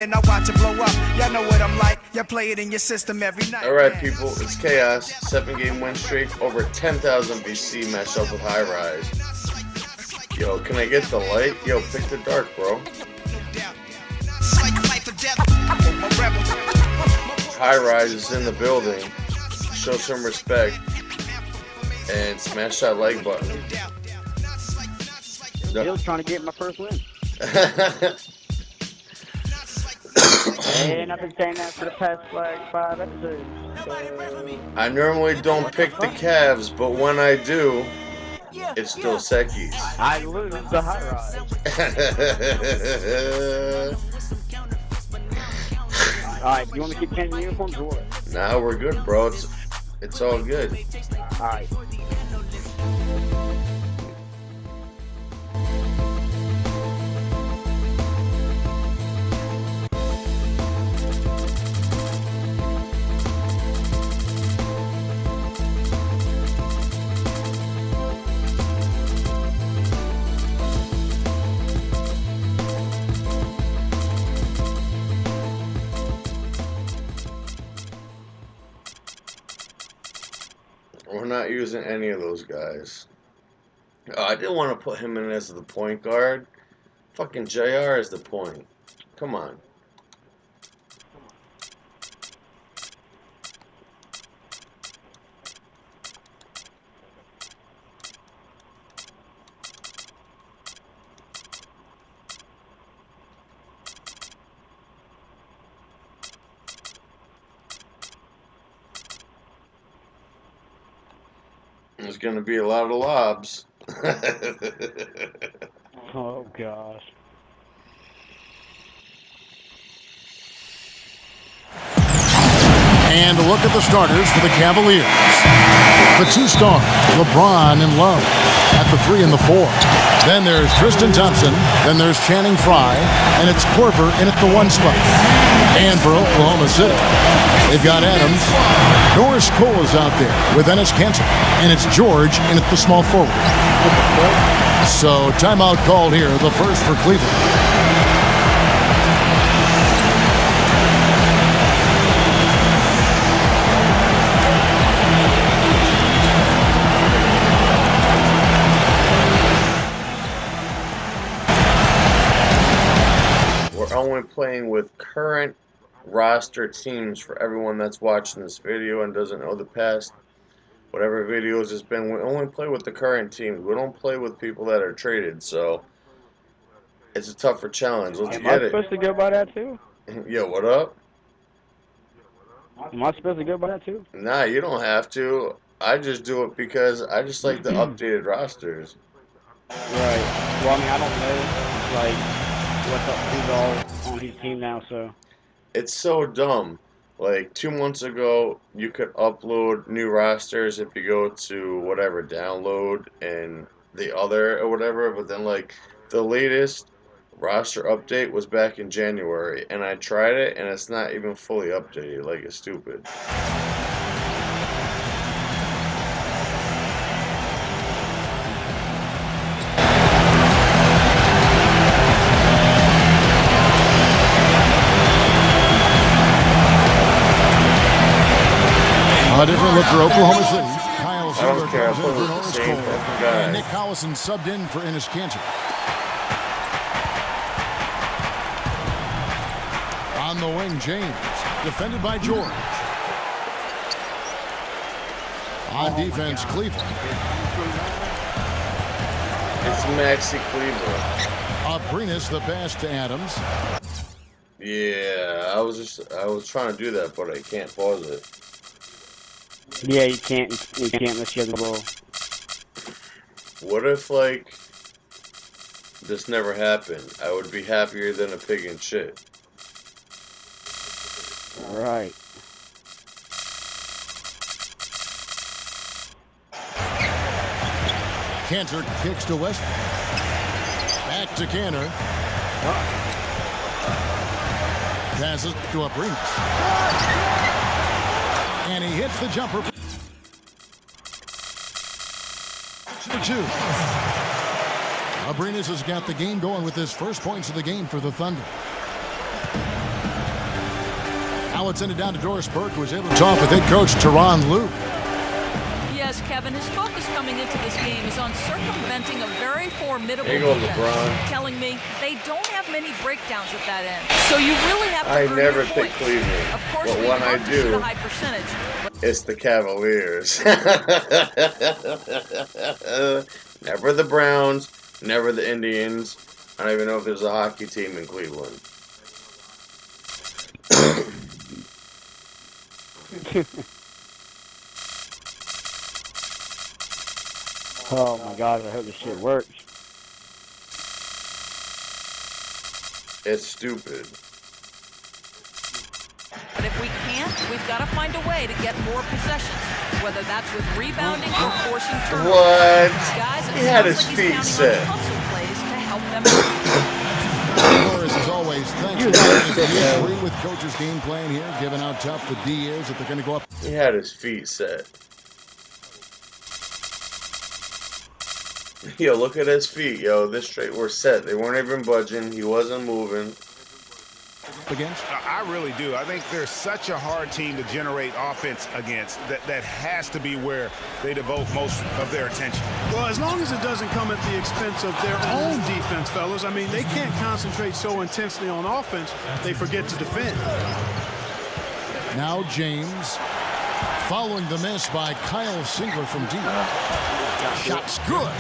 And I watch it blow up. Y'all know what I'm like. Y'all play it in your system every night. Alright, people, it's Chaos. 7-game win streak. Over 10,000 BC matched up with High Rise. Yo, can I get the light? Yo, pick the dark, bro. High Rise is in the building. Show some respect. And smash that like button. Still trying to get my first win. And I've been saying that for the past like 5 episodes. I normally don't pick the Cavs, but when I do, it's still Secchi's. I lose the High Rise. Alright, you want me to keep changing uniforms or what? Nah, we're good, bro. It's all good. Alright. We're not using any of those guys. Oh, I didn't want to put him in as the point guard. Fucking JR is the point. Come on. There's going to be a lot of lobs. Oh, gosh. And a look at the starters for the Cavaliers. The two stars, LeBron and Love, at the 3 and the 4. Then there's Tristan Thompson. Then there's Channing Frye. And it's Korver in at the 1 spot. And for Oklahoma City, they've got Adams. Norris Cole is out there with Enes Kanter. And it's George in at the small forward. So timeout called here, the first for Cleveland. We're only playing with current roster teams for everyone that's watching this video and doesn't know the past. Whatever videos it's been, we only play with the current teams. We don't play with people that are traded, so it's a tougher challenge. Let's get it. Am I supposed to go by that too? Yo, what up? Am I supposed to go by that too? Nah, you don't have to. I just do it because I just like the updated rosters. Right. Well, I mean, I don't know, like, who's all on his team now, so. It's so dumb. Like 2 months ago, you could upload new rosters if you go to whatever, download and the other or whatever, but then like the latest roster update was back in January, and I tried it and it's not even fully updated. Like, it's stupid. A different look for Oklahoma City. Kyle I don't care. I put for the Norris same Cole. fucking guy. And Nick Collison subbed in for Enes Kanter. On the wing, James, defended by George. On defense, Cleveland. It's Maxi Cleveland. Abrinas the pass to Adams. Yeah, I was trying to do that, but I can't pause it. Yeah, you can't unless you have the ball. What if, like, this never happened? I would be happier than a pig in shit. Right. Kanter kicks to Westbrook. Back to Kanter. Passes to Abrinas. And he hits the jumper. For 2. Abrinas has got the game going with his first points of the game for the Thunder. Now let's send it down to Doris Burke, who was able to talk with head coach Teron Luke. Yes, Kevin, his focus coming into this game is on circumventing a very formidable There you go, defense, LeBron. telling me they don't have many breakdowns at that end. So you really have to I earn never your pick points. Cleveland, Of course, but we when love I to shoot do, a high percentage. it's the Cavaliers. Never the Browns, never the Indians. I don't even know if there's a hockey team in Cleveland. Oh my God, I hope this shit works. It's stupid. But if we can't, we've got to find a way to get more possessions, whether that's with rebounding or forcing turnovers. What? Guys, it He had sounds his like he's feet counting set. on hustle plays to help them out. Doris, as always, thanks for joining us. Do you agree with coach's game plan here, given how tough the D is, that they're going to go up? He had his feet set. Yo, look at his feet, yo. This straight were set. They weren't even budging. He wasn't moving. Against? I really do. I think they're such a hard team to generate offense against. That has to be where they devote most of their attention. Well, as long as it doesn't come at the expense of their own defense, fellas. I mean, they can't concentrate so intensely on offense, they forget to defend. Now James, following the miss by Kyle Singler from deep. Shot's good.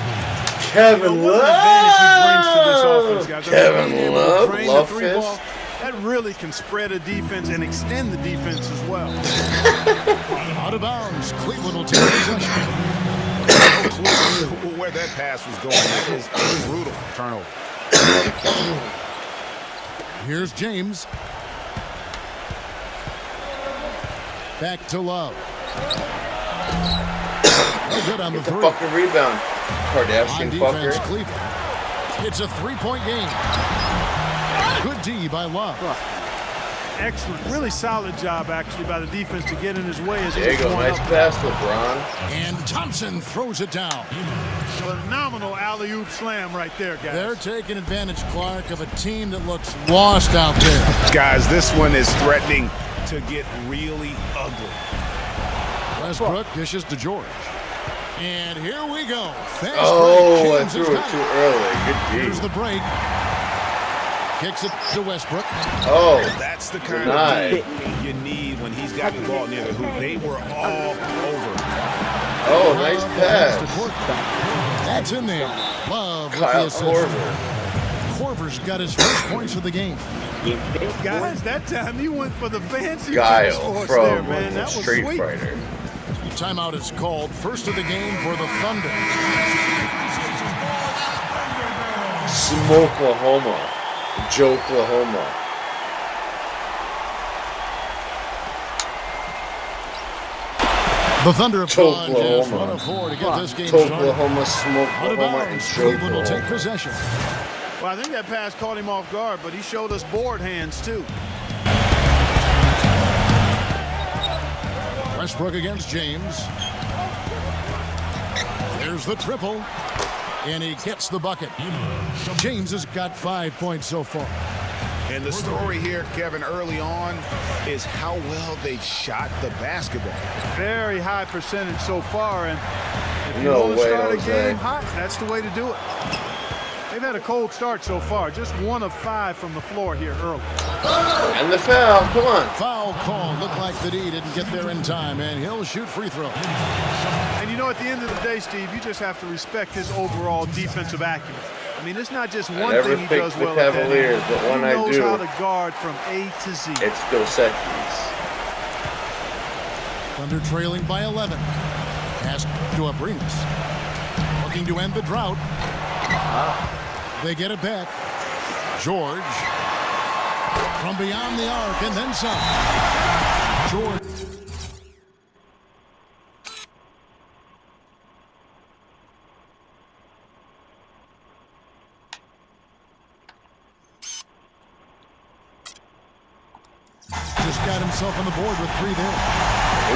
Kevin What an advantage he brings to this Love. offense, guys. I mean, Kevin being able to Love. drain the Love three fish. ball, that really can spread a defense and extend the defense as well. Out of bounds. Cleveland will take possession. No clue where that pass was going. That is brutal turnover. Here's James. Back to Love. No good on the Get the three. fucking rebound, On Kardashian defense, fucker. Cleveland. It's a three-point game. Good D by Love. Excellent. Really solid job, actually, by the defense to get in his way as he There was you go. going Nice up. pass, LeBron. And Thompson throws it down. Phenomenal alley-oop slam right there, guys. They're taking advantage, Clark, of a team that looks lost out there. Guys, this one is threatening to get really ugly. Westbrook dishes to George. And here we go. Fast Oh, break. I James threw has it got too early. Here's Good the D. break. Kicks it to Westbrook. Oh, That's the kind denied. of D you need when he's got the ball near the hoop. They were all over. Oh, nice To pass. Korver. That's in there. Love with the Kyle assist. Korver. Korver's got his first points of the game. Guys, that time he went for the fancy Guile force from there, man. That was Street sweet. Fighter. Timeout is called. First of the game for the Thunder. Smokelahoma. Jokelahoma. The Thunder have gone just Toklahoma. 1-4 to get this game started. Toklahoma, Out of Smokelahoma, and bounds. Cleveland will take Jokelahoma. possession. Well, I think that pass caught him off guard, but he showed us board hands, too. Westbrook against James. There's the triple. And he gets the bucket. James has got 5 points so far. And the story here, Kevin, early on is how well they've shot the basketball. Very high percentage so far, and if you No want to way, start a Jose. game hot, that's the way to do it. They've had a cold start so far, just 1 of 5 from the floor here early. And the foul. Come on. Foul call. Looked like the D didn't get there in time, and he'll shoot free throw. And you know, at the end of the day, Steve, you just have to respect his overall defensive acumen. I mean, it's not just one never thing he picked does the well at that Cavaliers, end. but when he I knows do, how to guard from A to Z. It's Dos Equis. Thunder trailing by 11. Pass to Abrinas. Looking to end the drought. They get it back. George. From beyond the arc and then some. George. Just got himself on the board with 3 there.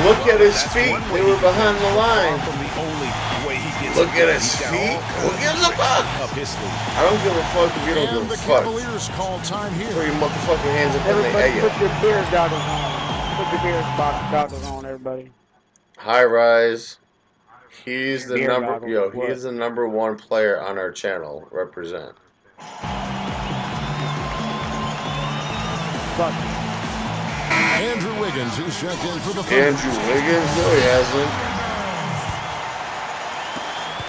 Look at his That's feet. one way They were he can behind the get line. From the only way he gets Look it at done. his He's got feet. all Who gives a kinds fuck? up his sleeve. I don't give a fuck if you don't And give the a fuck. Cavaliers call time Put here. your motherfucking hands up in the Everybody air. put your beer goggles on. Put the beer box goggles on, everybody. High Rise. He's the Beer number goggles, what? he's the #1 player on our channel. Represent. Fuck. Andrew Wiggins, who's checked in for the Thunder. Andrew Wiggins? No, he hasn't.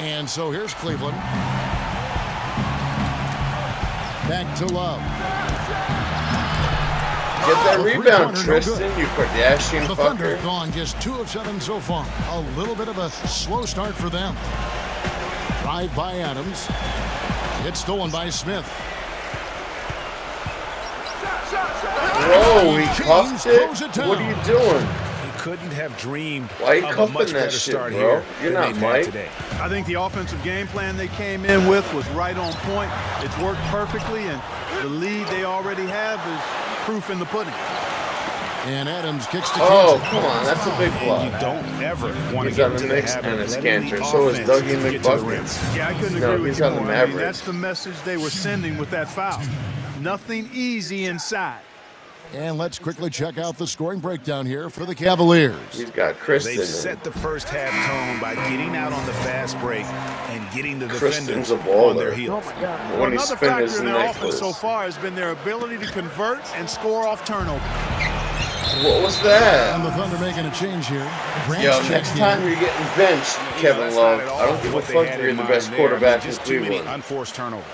And so here's Cleveland. Back to Love. Get that The rebound, three-pointer, no Tristan, good. you Kardashian The Thunder fucker. gone just 2 of 7 so far. A little bit of a slow start for them. Drive by Adams. It's stolen by Smith. Bro, he James cuffed it? throws it down. What are you doing? He couldn't have dreamed Why you of a cuffing much that better shit, start bro? here You're than not they've had Mike. today. I think the offensive game plan they came in with was right on point. It's worked perfectly, and the lead they already have is proof in the pudding. And Adams kicks to Oh, Cantor. come on, that's a big And block. you don't ever want to He's get on into the the Knicks habit and of it's letting Cantor. the So is offense Dougie get to the rim. McBuckets. Yeah, I couldn't No, agree with he's you on the more. I mean, Mavericks. that's the message they were sending with that foul. Nothing easy inside. And let's quickly check out the scoring breakdown here for the Cavaliers. He's got Kristen. They've set the first half tone by getting out on the fast break and getting the Kristen's defenders a baller. on their heels. When Well, he another spin factor his in their offense necklace. so far has been their ability to convert and score off turnover. What was that? And the Thunder making a change here. Grant's Yo, checked next in. time you're getting benched, Kevin That's Love. not at all I don't give a what they fuck had if you're in the mind best there. quarterback in Just too many Cleveland. unforced turnovers.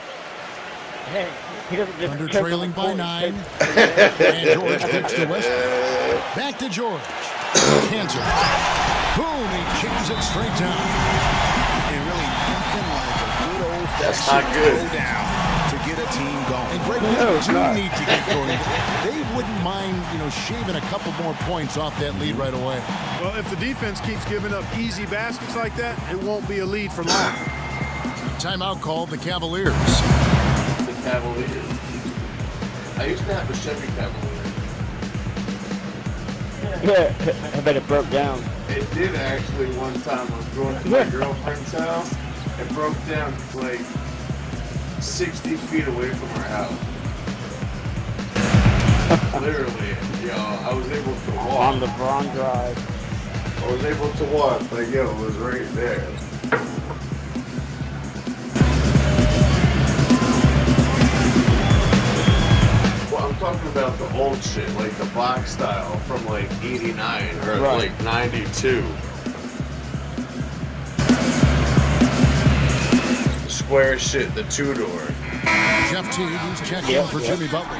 Hey, he doesn't just Thunder choke on trailing the by court. 9. And George kicks to Westbrook. Back to George. Cantor. Boom, he jams it straight down. And really nothing like a good old That's not good. down to get a team going. And Greg, they do need to get going. They wouldn't mind, shaving a couple more points off that lead right away. Well, if the defense keeps giving up easy baskets like that, it won't be a lead for long. Timeout called the Cavaliers. The Cavaliers. I used to have a Chevy Cavalier. Yeah, I bet it broke down. It did actually one time. I was going to my girlfriend's house. It broke down like 60 feet away from our house. Literally, I was able to walk. On the Bron Drive. I was able to walk, like, it was right there. Well, I'm talking about the old shit, like the box style from like 89 or Right. like 92. Square shit, the two-door. Jeff Teague, he's checking in for Jimmy Butler.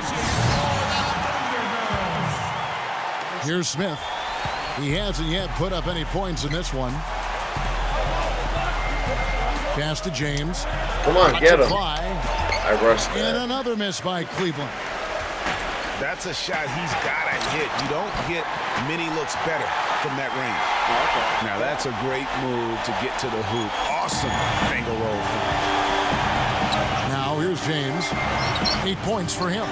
Here's Smith. He hasn't yet put up any points in this one. Pass to James. Come on, get him. Fly. I rushed And that. another miss by Cleveland. That's a shot he's got to hit. You don't get many looks better from that range. Now, that's a great move to get to the hoop. Awesome finger roll. Now here's James. 8 points for him.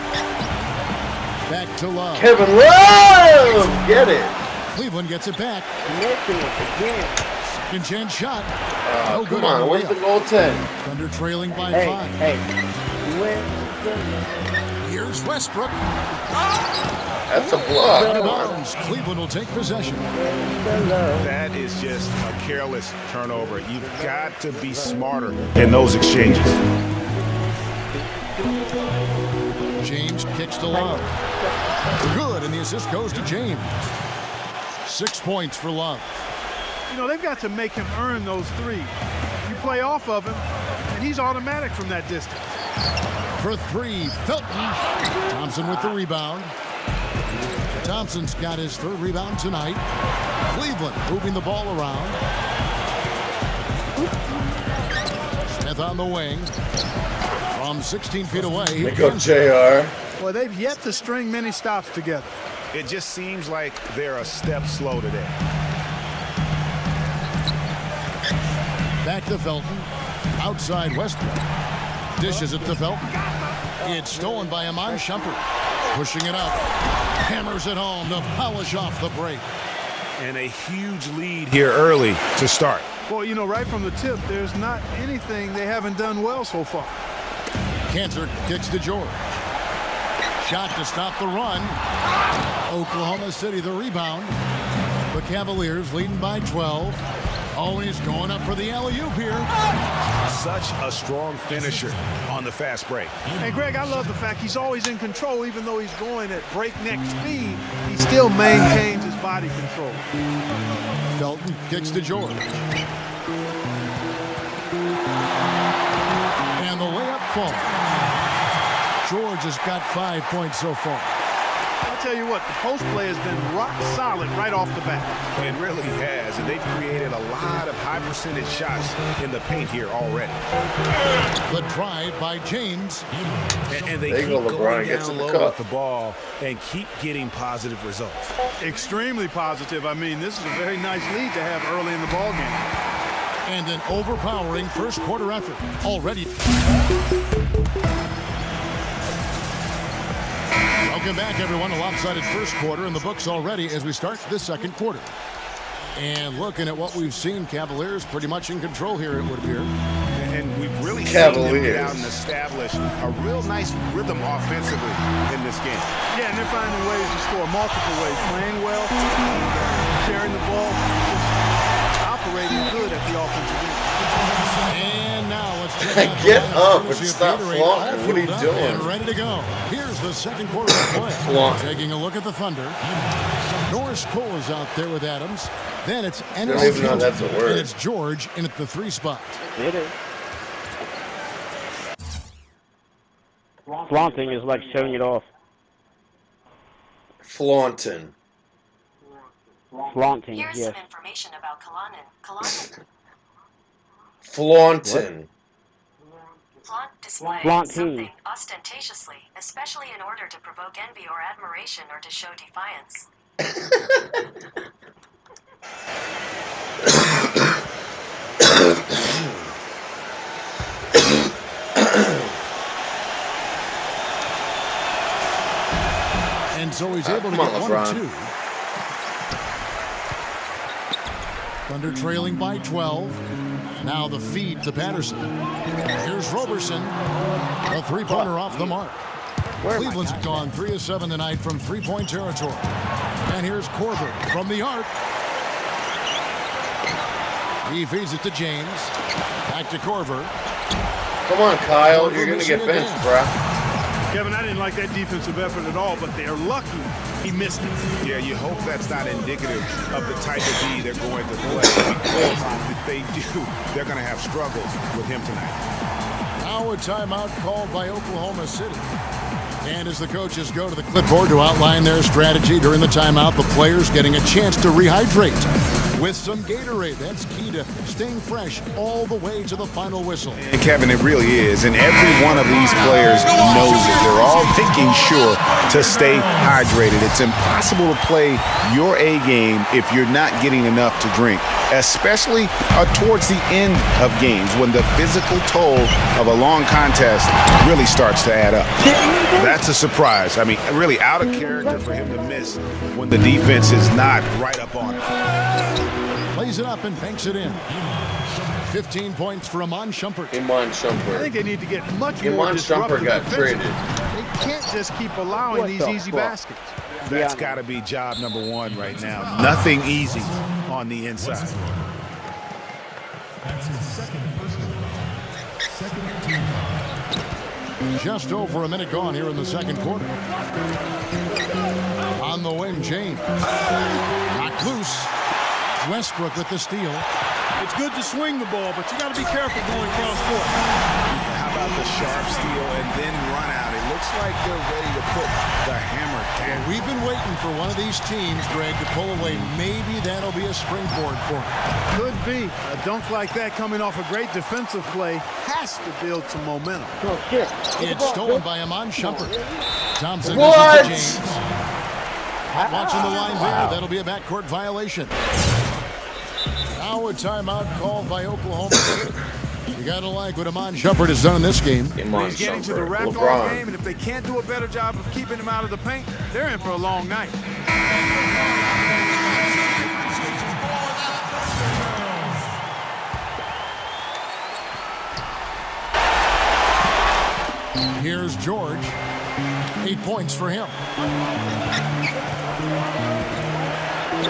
Back to Love. Kevin Love! Get it. Cleveland gets it back. Missing it again. Second chance shot. No good Come on, the where's the layup. goaltend? Thunder trailing by Hey, 5. hey. Win. Here's Westbrook. That's a block. Out of Come on. bounds. Cleveland will take possession. That is just a careless turnover. You've got to be smarter in those exchanges. James kicks to Love. Good, and the assist goes to James. 6 points for Love. They've got to make him earn those threes. You play off of him, and he's automatic from that distance. For 3, Felton. Thompson with the rebound. Thompson's got his 3rd rebound tonight. Cleveland moving the ball around. Smith on the wing. From 16 feet away. There go JR. Well, they've yet to string many stops together. It just seems like they're a step slow today. Back to Felton. Outside Westbrook. Dishes it to Felton. It's stolen by Iman Shumpert. Pushing it up. Hammers it home to polish off the break. And a huge lead here early to start. Well, right from the tip, there's not anything they haven't done well so far. Cantor kicks to George. Shot to stop the run. Oklahoma City the rebound. The Cavaliers leading by 12. Always going up for the alley-oop here. Such a strong finisher on the fast break. Hey, Greg, I love the fact he's always in control. Even though he's going at breakneck speed, he still maintains his body control. Felton kicks to George. And the layup falls. George has got 5 points so far. I'll tell you what, the post play has been rock solid right off the bat. It really has, and they've created a lot of high percentage shots in the paint here already. The drive by James. And they keep going down low with the ball and keep getting positive results. Extremely positive. I mean, this is a very nice lead to have early in the ball game. And an overpowering first quarter effort already. Welcome back, everyone. A lopsided first quarter in the books already as we start this second quarter. And looking at what we've seen, Cavaliers pretty much in control here, it would appear. And we've really seen them get out and establish a real nice rhythm offensively in this game. Yeah, and they're finding ways to score multiple ways. Playing well, sharing the ball, just operating good at the offensive end. And now let's check out Get up and stop flaunting. What are you doing? And ready to go. Here's the second quarter of play. Taking a look at the Thunder. Norris Cole is out there with Adams. Then it's Ennis. I don't even know that's a word. And it's George in at the 3 spot. It is. Flaunting is like showing it off. Flaunting. Flaunting, Here's yes. some information about Kalanen. Flaunting. Flaunt displays Flaunting. something ostentatiously, especially in order to provoke envy or admiration or to show defiance. And so he's able to get 1 or 2. Thunder trailing by 12. Now the feed to Patterson. Here's Roberson. A 3-pointer off the mark. Cleveland's gone 3 of 7 tonight from 3-point territory. And here's Korver from the arc. He feeds it to James. Back to Korver. Come on, Kyle. You're going to get benched, bro. Kevin, I didn't like that defensive effort at all, but they're lucky he missed it. Yeah, you hope that's not indicative of the type of D they're going to play. Because if they do, they're going to have struggles with him tonight. Now a timeout called by Oklahoma City. And as the coaches go to the clipboard to outline their strategy during the timeout, the players getting a chance to rehydrate with some Gatorade. That's key to staying fresh all the way to the final whistle. And Kevin, it really is. And every one of these players knows it. They're all making sure to stay hydrated. It's impossible to play your A game if you're not getting enough to drink, especially towards the end of games when the physical toll of a long contest really starts to add up. That's a surprise. I mean, really out of character for him to miss when the defense is not right up on it. Plays it up and banks it in. 15 points for Iman Shumpert. Iman I Shumpert. think they need to get much more Iman disruptive Shumpert got defensively. traded. They can't just keep allowing these easy baskets. That's got to be job number 1 right now. Nothing easy on the inside. Just over a minute gone here in the second quarter. On the wing, James. Knocked loose. Westbrook with the steal. It's good to swing the ball, but you got to be careful going cross court. How about the sharp steal and then run out? It looks like they're ready to put the hammer down. We've been waiting for one of these teams, Greg, to pull away. Maybe that'll be a springboard for them. Could be. A dunk like that coming off a great defensive play has to build some momentum. It's stolen by Iman Shumpert. Thompson What? misses to James. Hot watching the line there. That'll be a backcourt violation. Now a timeout called by Oklahoma City. You gotta like what Iman Shumpert has done in this game. Iman He's getting to the Shumpert. rack all LeBron. game, and if they can't do a better job of keeping him out of the paint, they're in for a long night. Here's George. 8 points for him.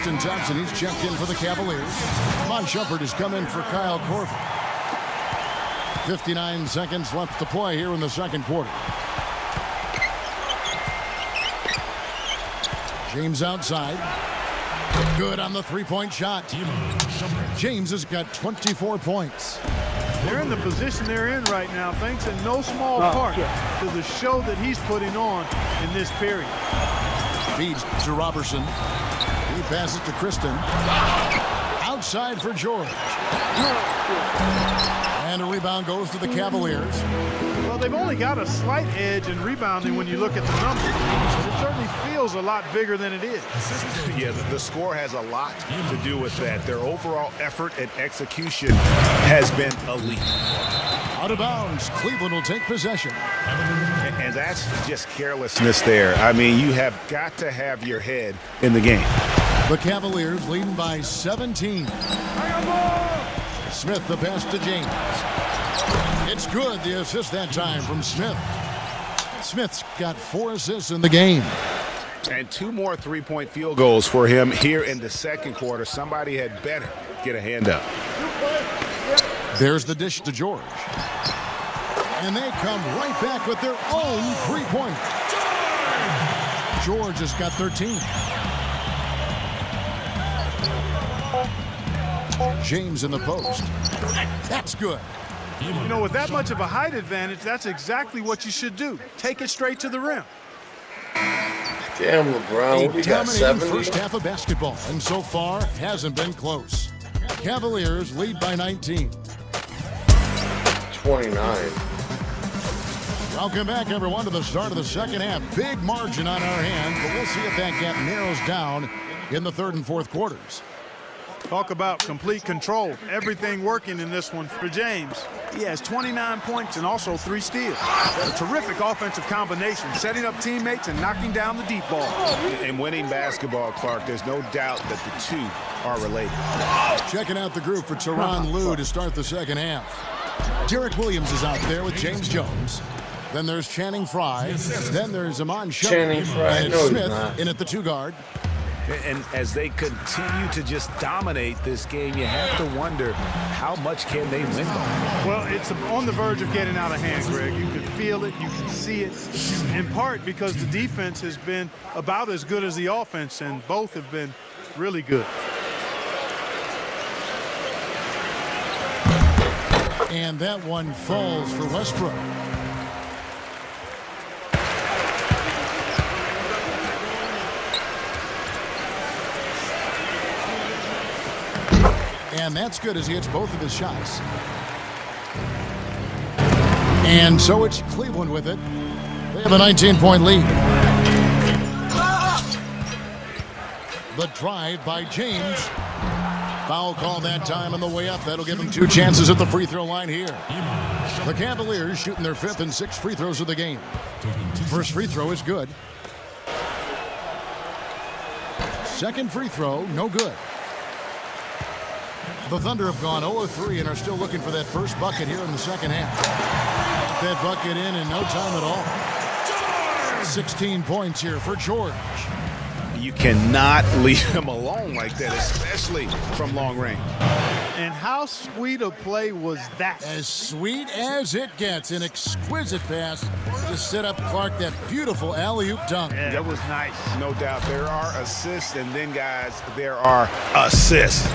Tristan Thompson, he's checked in for the Cavaliers. Mon Shumpert has come in for Kyle Korver. 59 seconds left to play here in the second quarter. James outside. Good on the three-point shot. James has got 24 points. They're in the position they're in right now, thanks in no small part to the show that he's putting on in this period. Feeds to Robertson. He passes to Kristen. Outside for George. And a rebound goes to the Cavaliers. Well, they've only got a slight edge in rebounding when you look at the numbers. It certainly feels a lot bigger than it is. Yeah, the score has a lot to do with that. Their overall effort and execution has been elite. Out of bounds, Cleveland will take possession. And that's just carelessness there. I mean, you have got to have your head in the game. The Cavaliers leading by 17. Smith the pass to James. It's good, the assist that time from Smith. Smith's got 4 assists in the game. And 2 more three-point field goals for him here in the second quarter. Somebody had better get a hand up. There's the dish to George. And they come right back with their own three-pointer. George has got 13. James in the post. That's good. You know, with that much of a height advantage, that's exactly what you should do. Take it straight to the rim. Damn, LeBron, what do you got, Dominating 70? first half of basketball, and so far hasn't been close. Cavaliers lead by 19. 29. Welcome back, everyone, to the start of the second half. Big margin on our hands, but we'll see if that gap narrows down in the third and fourth quarters. Talk about complete control. Everything working in this one for James. He has 29 points and also 3 steals. A terrific offensive combination, setting up teammates and knocking down the deep ball. And winning basketball, Clark, there's no doubt that the two are related. Checking out the group for Tyronn Lue to start the second half. Derek Williams is out there with James Jones. Then there's Channing Frye. Then there's Amon Shumpert. Channing Frye, And no, Smith he's not. in at the 2 guard. And as they continue to just dominate this game, you have to wonder how much can they win by? Well, it's on the verge of getting out of hand, Greg. You can feel it, you can see it, in part because the defense has been about as good as the offense, and both have been really good. And that one falls for Westbrook. And that's good as he hits both of his shots. And so it's Cleveland with it. They have a 19-point lead. The drive by James. Foul call that time on the way up. That'll give him 2 chances at the free throw line here. The Cavaliers shooting their 5th and 6th free throws of the game. First free throw is good. Second free throw, no good. The Thunder have gone 0-3 and are still looking for that first bucket here in the second half. Got that bucket in no time at all. 16 points here for George. You cannot leave him alone like that, especially from long range. And how sweet a play was that? As sweet as it gets. An exquisite pass to set up Clark that beautiful alley-oop dunk. Yeah, that was nice. No doubt there are assists, and then, guys, there are assists.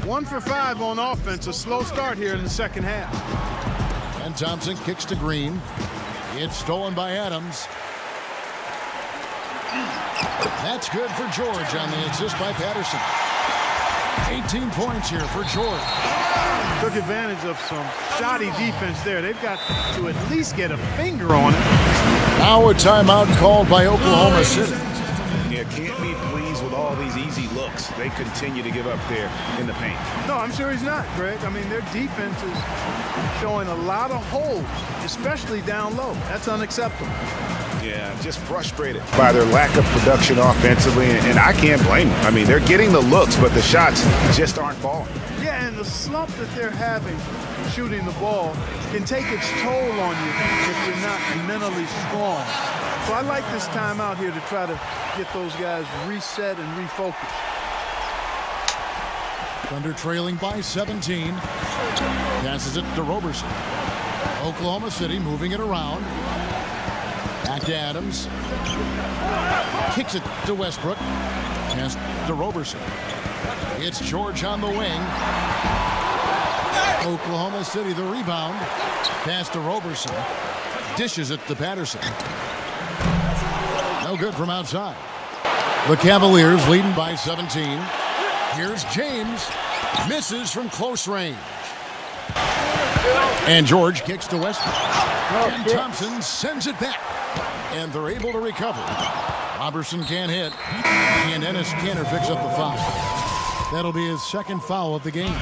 1 for 5 on offense. A slow start here in the second half. And Thompson kicks to Green. It's stolen by Adams. That's good for George on the assist by Patterson. 18 points here for George. Took advantage of some shoddy defense there. They've got to at least get a finger on it. Now a timeout called by Oklahoma City. Yeah, can't be pleased with all these easy looks they continue to give up there in the paint. No, I'm sure he's not, Greg. I mean, their defense is showing a lot of holes, especially down low. That's unacceptable. Yeah, just frustrated by their lack of production offensively, and I can't blame them. I mean, they're getting the looks, but the shots just aren't falling. Yeah, and the slump that they're having shooting the ball can take its toll on you if you're not mentally strong. So I like this timeout here to try to get those guys reset and refocused. Thunder trailing by 17. Passes it to Roberson. Oklahoma City moving it around. Back to Adams. Kicks it to Westbrook. Pass to Roberson. It's George on the wing. Oklahoma City the rebound. Pass to Roberson. Dishes it to Patterson. No good from outside. The Cavaliers leading by 17. Here's James. Misses from close range. And George kicks to Westbrook. And Thompson sends it back. And they're able to recover. Roberson can't hit. And Ennis Kanter picks up the foul. That'll be his second foul of the game.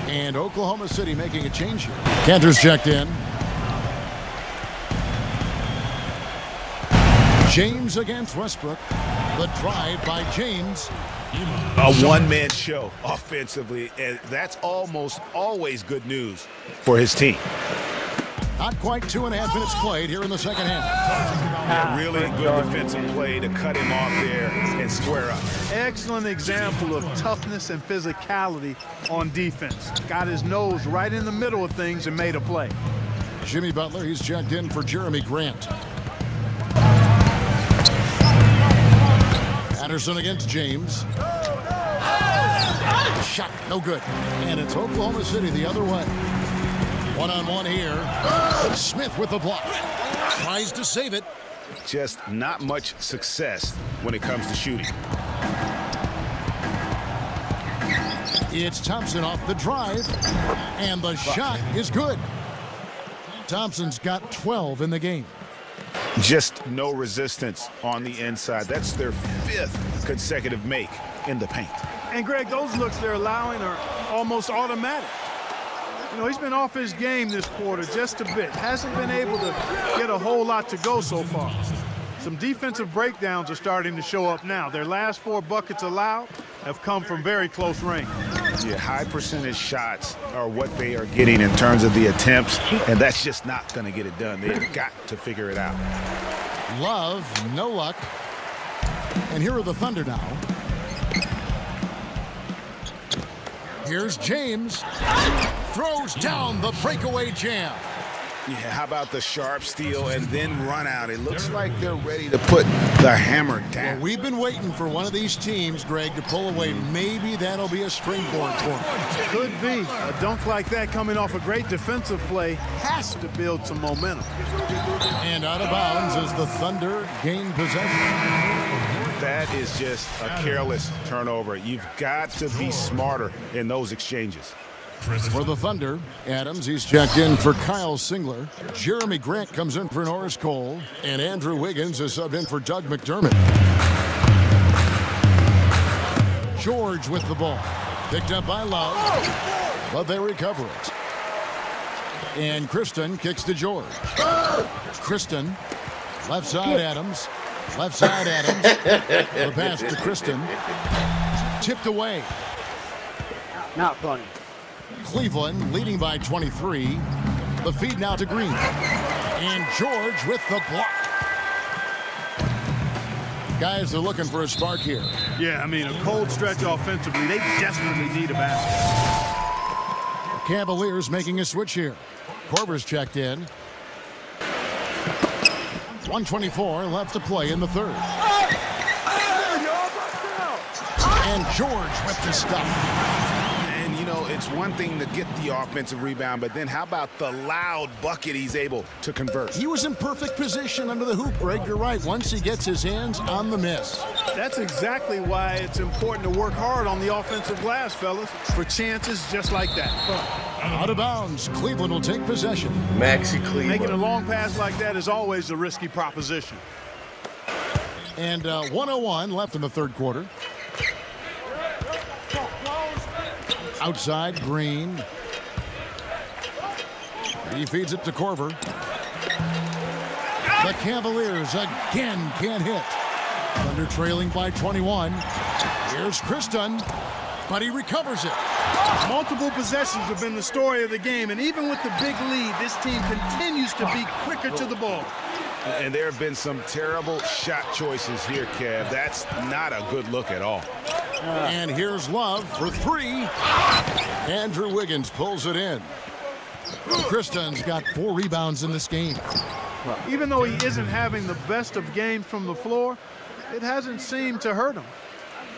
And Oklahoma City making a change here. Kanter's checked in. James against Westbrook. The drive by James. A one-man show offensively, and that's almost always good news for his team. Not quite 2.5 minutes played here in the second half. Yeah, really good defensive play to cut him off there and square up. Excellent example of toughness and physicality on defense. Got his nose right in the middle of things and made a play. Jimmy Butler, he's checked in for Jeremy Grant. Patterson against James. Shot, no good. And it's Oklahoma City the other way. One-on-one here. Smith with the block. Tries to save it. Just not much success when it comes to shooting. It's Thompson off the drive. And the shot is good. Thompson's got 12 in the game. Just no resistance on the inside. That's their 5th consecutive make in the paint. And Greg, those looks they're allowing are almost automatic. You know, he's been off his game this quarter just a bit. Hasn't been able to get a whole lot to go so far. Some defensive breakdowns are starting to show up now. Their last 4 buckets allowed have come from very close range. Yeah, high percentage shots are what they are getting in terms of the attempts, and that's just not going to get it done. They've got to figure it out. Love, no luck. And here are the Thunder now. Here's James. Throws down the breakaway jam. Yeah, how about the sharp steal and then run out? It looks like they're ready to put the hammer down. Well, we've been waiting for one of these teams, Greg, to pull away. Maybe that'll be a springboard for them. Could be. A dunk like that coming off a great defensive play has to build some momentum. And out of bounds as the Thunder gain possession. That is just a careless turnover. You've got to be smarter in those exchanges. For the Thunder, Adams, he's checked in for Kyle Singler. Jeremy Grant comes in for Norris Cole. And Andrew Wiggins is subbed in for Doug McDermott. George with the ball. Picked up by Love, but they recover it. And Kristen kicks to George. Kristen, left side Adams. Left side Adams. The pass to Kristen. Tipped away. Not funny. Cleveland leading by 23. The feed now to Green. And George with the block. Guys are looking for a spark here. Yeah, I mean, a cold stretch offensively. They desperately need a basket. The Cavaliers making a switch here. Korver's checked in. 1:24 left to play in the third. And George with the stuff. And, you know, it's one thing to get the offensive rebound, but then how about the loud bucket he's able to convert? He was in perfect position under the hoop, Greg. You're right. Once he gets his hands on the miss. That's exactly why it's important to work hard on the offensive glass, fellas, for chances just like that. Out of bounds. Cleveland will take possession. Maxi Cleveland. Making a long pass like that is always a risky proposition. And 1:01 left in the third quarter. Outside, Green. He feeds it to Korver. The Cavaliers again can't hit. Thunder trailing by 21. Here's Kristen, but he recovers it. Multiple possessions have been the story of the game, and even with the big lead, this team continues to be quicker to the ball. And there have been some terrible shot choices here, Kev. That's not a good look at all. And here's Love for three. Andrew Wiggins pulls it in. Kristen's got 4 rebounds in this game. Even though he isn't having the best of games from the floor, it hasn't seemed to hurt him.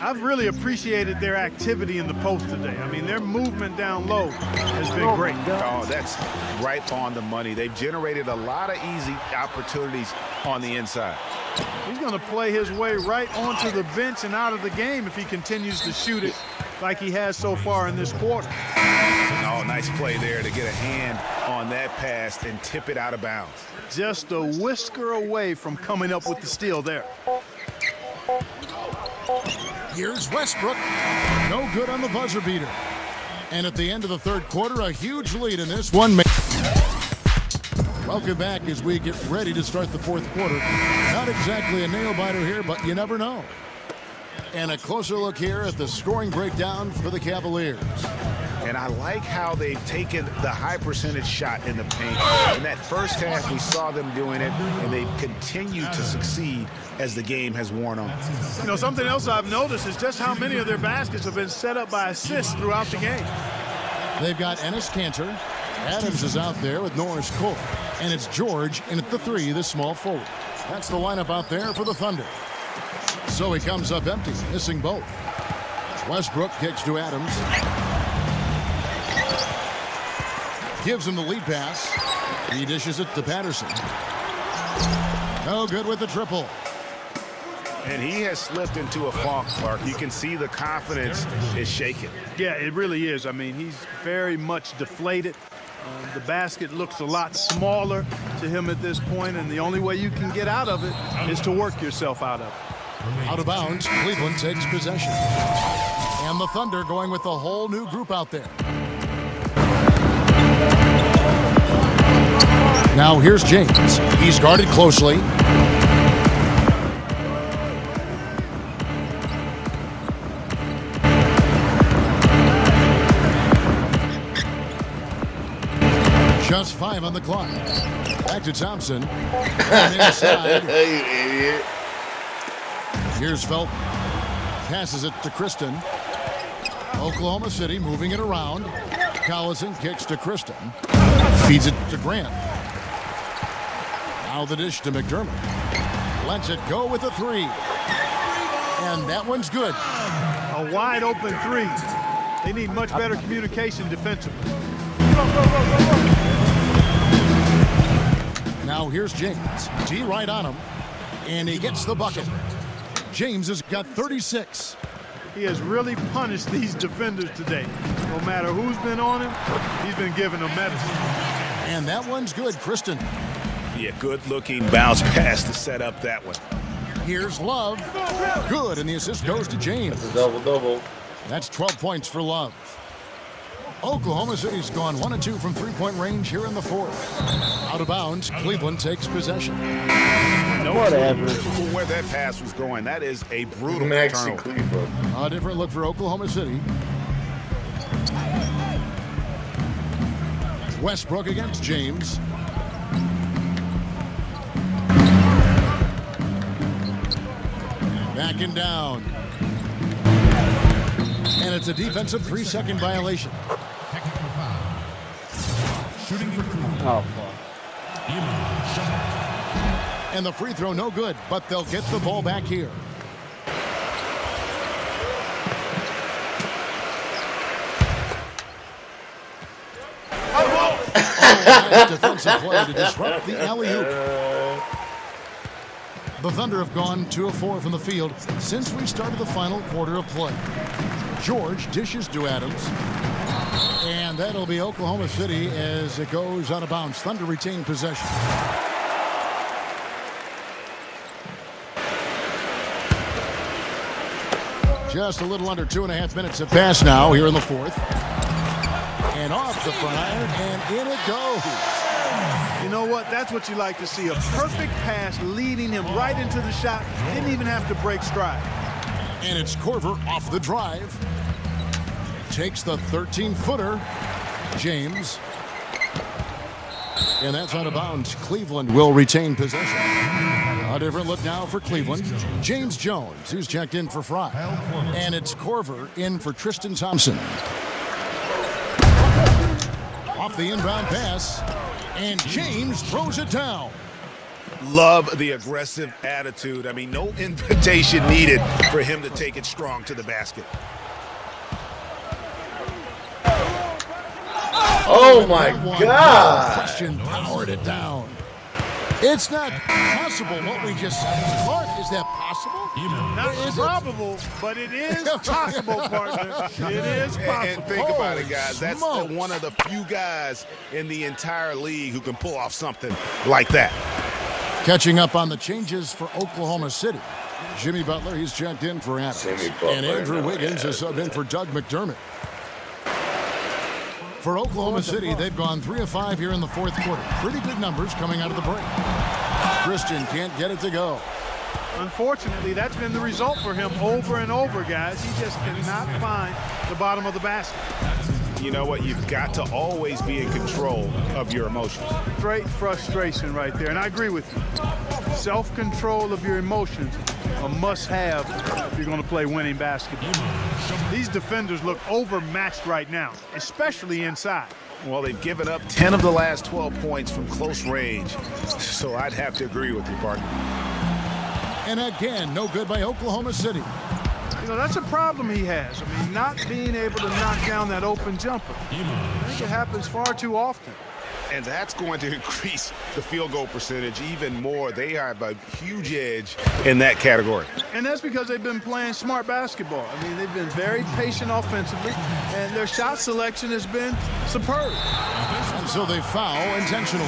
I've really appreciated their activity in the post today. I mean, their movement down low has been great. Oh, that's right on the money. They've generated a lot of easy opportunities on the inside. He's going to play his way right onto the bench and out of the game if he continues to shoot it like he has so far in this quarter. Oh, nice play there to get a hand on that pass and tip it out of bounds. Just a whisker away from coming up with the steal there. Here's Westbrook. No good on the buzzer beater. And at the end of the third quarter, a huge lead in this one. Welcome back as we get ready to start the fourth quarter. Not exactly a nail-biter here, but you never know. And a closer look here at the scoring breakdown for the Cavaliers. And I like how they've taken the high percentage shot in the paint. In that first half, we saw them doing it, and they've continued to succeed as the game has worn on. You know, something else I've noticed is just how many of their baskets have been set up by assists throughout the game. They've got Ennis Cantor. Adams is out there with Norris Cole. And it's George in at the 3, the small forward. That's the lineup out there for the Thunder. So he comes up empty, missing both. Westbrook kicks to Adams. Gives him the lead pass. He dishes it to Patterson. No good with the triple. And he has slipped into a funk, Clark. You can see the confidence is shaken. Yeah, it really is. I mean, he's very much deflated. The basket looks a lot smaller to him at this point, and the only way you can get out of it is to work yourself out of it. Out of bounds, Cleveland takes possession. And the Thunder going with a whole new group out there. Now here's James. He's guarded closely. Just 5 on the clock. Back to Thompson. And inside. You idiot. Here's Felton. Passes it to Kristen. Oklahoma City moving it around. Collison kicks to Kristen. Feeds it to Grant. Now the dish to McDermott. Lets it go with a 3. And that one's good. A wide open 3. They need much better communication defensively. Now here's James. T right on him. And he gets the bucket. James has got 36. He has really punished these defenders today. No matter who's been on him, he's been giving them medicine. And that one's good, Kristen. Yeah, good-looking bounce pass to set up that one. Here's Love. Good, and the assist goes to James. That's a double-double. That's 12 points for Love. Oklahoma City's gone 1 of 2 from three-point range here in the fourth. Out of bounds, Cleveland takes possession. Whatever. Where that pass was going, that is a brutal Maxi turnover. Cleveland. A different look for Oklahoma City. Westbrook against James. Backing down. And it's a defensive 3-second violation. Shooting for Cleveland. Oh, fuck. And the free throw no good, but they'll get the ball back here. Nice defensive play to disrupt the alley-oop. The Thunder have gone 2 of 4 from the field since we started the final quarter of play. George dishes to Adams. And that'll be Oklahoma City as it goes out of bounds. Thunder retain possession. Just a little under 2.5 minutes have passed now here in the fourth. And off the front iron, and in it goes. You know what? That's what you like to see. A perfect pass leading him right into the shot. Didn't even have to break stride. And it's Korver off the drive. Takes the 13-footer. James. And that's out of bounds. Cleveland will retain possession. A different look now for Cleveland. James Jones, who's checked in for Fry. And it's Corver in for Tristan Thompson. Off the inbound pass, and James throws it down. Love the aggressive attitude. I mean, no invitation needed for him to take it strong to the basket. Oh my God! Christian powered it down. It's not possible what we just said. Clark, is that possible? Not probable, but it is possible, partner. It is possible. And think about it, guys. That's one of the few guys in the entire league who can pull off something like that. Catching up on the changes for Oklahoma City. Jimmy Butler, he's checked in for Adams. And Andrew Wiggins is subbed in for Doug McDermott. For Oklahoma City, they've gone 3 of 5 here in the fourth quarter. Pretty good numbers coming out of the break. Christian can't get it to go. Unfortunately, that's been the result for him over and over, guys. He just cannot find the bottom of the basket. You know what? You've got to always be in control of your emotions. Great frustration right there, and I agree with you. Self-control of your emotions, a must-have if you're going to play winning basketball. These defenders look overmatched right now, especially inside. Well, they've given up 10 of the last 12 points from close range, so I'd have to agree with you, partner. And again, no good by Oklahoma City. You know, that's a problem he has. I mean, not being able to knock down that open jumper. I think it happens far too often. And that's going to increase the field goal percentage even more. They have a huge edge in that category. And that's because they've been playing smart basketball. I mean, they've been very patient offensively, and their shot selection has been superb. And so they foul intentionally.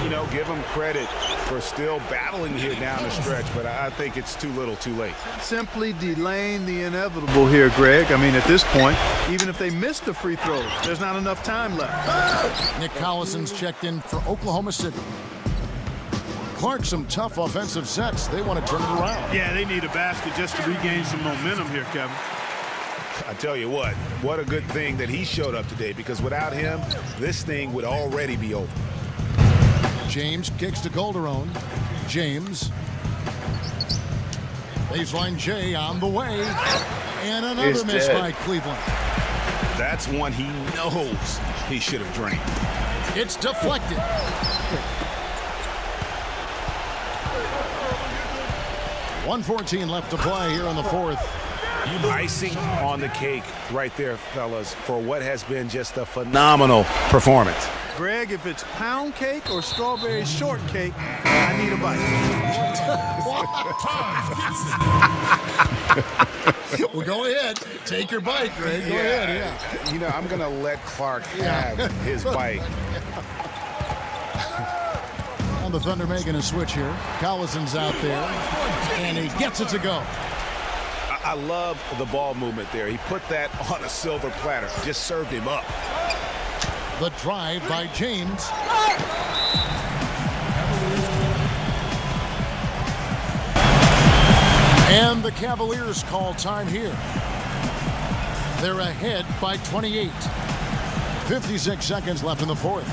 You know, give them credit for still battling here down the stretch, but I think it's too little too late. Simply delaying the inevitable here, Greg. I mean, at this point, even if they miss the free throws, there's not enough time left. Nick Collison's checked in for Oklahoma City. Clark, some tough offensive sets. They want to turn it around. Yeah, they need a basket just to regain some momentum here, Kevin. I tell you what a good thing that he showed up today, because without him, this thing would already be over. James kicks to Calderon. James. Baseline J on the way. And another miss by Cleveland. That's one he knows he should have drained. It's deflected. .114 left to play here in the fourth. Icing on the cake right there, fellas, for what has been just a phenomenal performance. Greg, if it's pound cake or strawberry shortcake, I need a bite. Well, go ahead. Take your bite, Greg. Go ahead, yeah. You know, I'm going to let Clark have his bite. And the Thunder making a switch here. Collison's out there, and he gets it to go. I love the ball movement there. He put that on a silver platter, just served him up. The drive by James. And the Cavaliers call time here. They're ahead by 28. 56 seconds left in the fourth.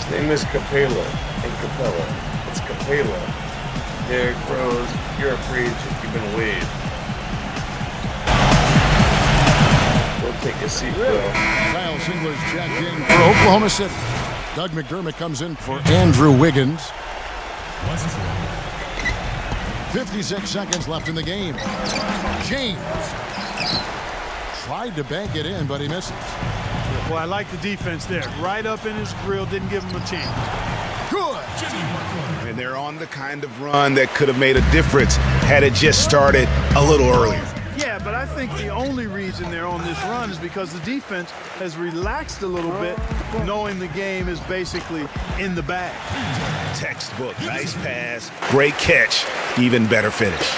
His name is Capella and Capella. It's Capella. Derrick Rose, you're a free agent. You've been waived. Go take a seat, bro. Kyle Singler's checked in for Oklahoma City. Doug McDermott comes in for Andrew Wiggins. 56 seconds left in the game. James tried to bank it in, but he misses. Well, I like the defense there. Right up in his grill, didn't give him a chance. Good. And they're on the kind of run that could have made a difference had it just started a little earlier. Yeah, but I think the only reason they're on this run is because the defense has relaxed a little bit, knowing the game is basically in the bag. Textbook, nice pass, great catch, even better finish.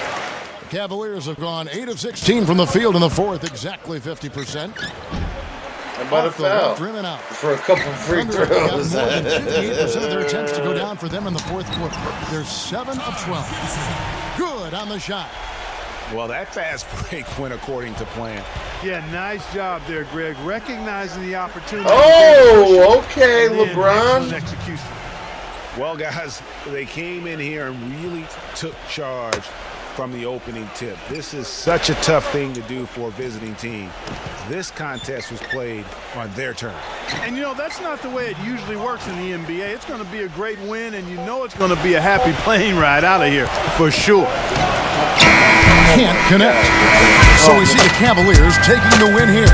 The Cavaliers have gone 8 of 16 from the field in the fourth, exactly 50%. How about a foul? Rim and out. For a couple free Thunder have throws. got more than 58% of their attempts to go down for them in the fourth quarter. They're 7 of 12. Good on the shot. Well, that fast break went according to plan. Yeah, nice job there, Greg. Recognizing the opportunity. Oh, okay, LeBron. Excellent execution. Well, guys, they came in here and really took charge from the opening tip. This is such a tough thing to do for a visiting team. This contest was played on their terms. And, you know, that's not the way it usually works in the NBA. It's going to be a great win, and you know it's going to be a happy plane ride out of here for sure. Can't connect. So we see the Cavaliers taking the win here.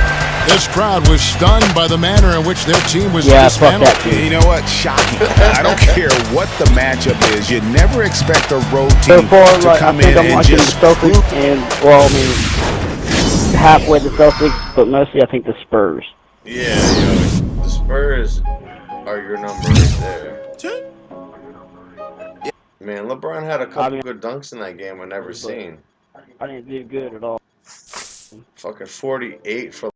This crowd was stunned by the manner in which their team was dismantled. You know what? Shocking. I don't care what the matchup is. You never expect a road team to come in and just the Celtics and, well, I mean, halfway the Celtics, but mostly I think the Spurs. Yeah, the Spurs are your number right there. Man, LeBron had a couple good dunks in that game I've never seen. I didn't do good at all. Fucking 48 for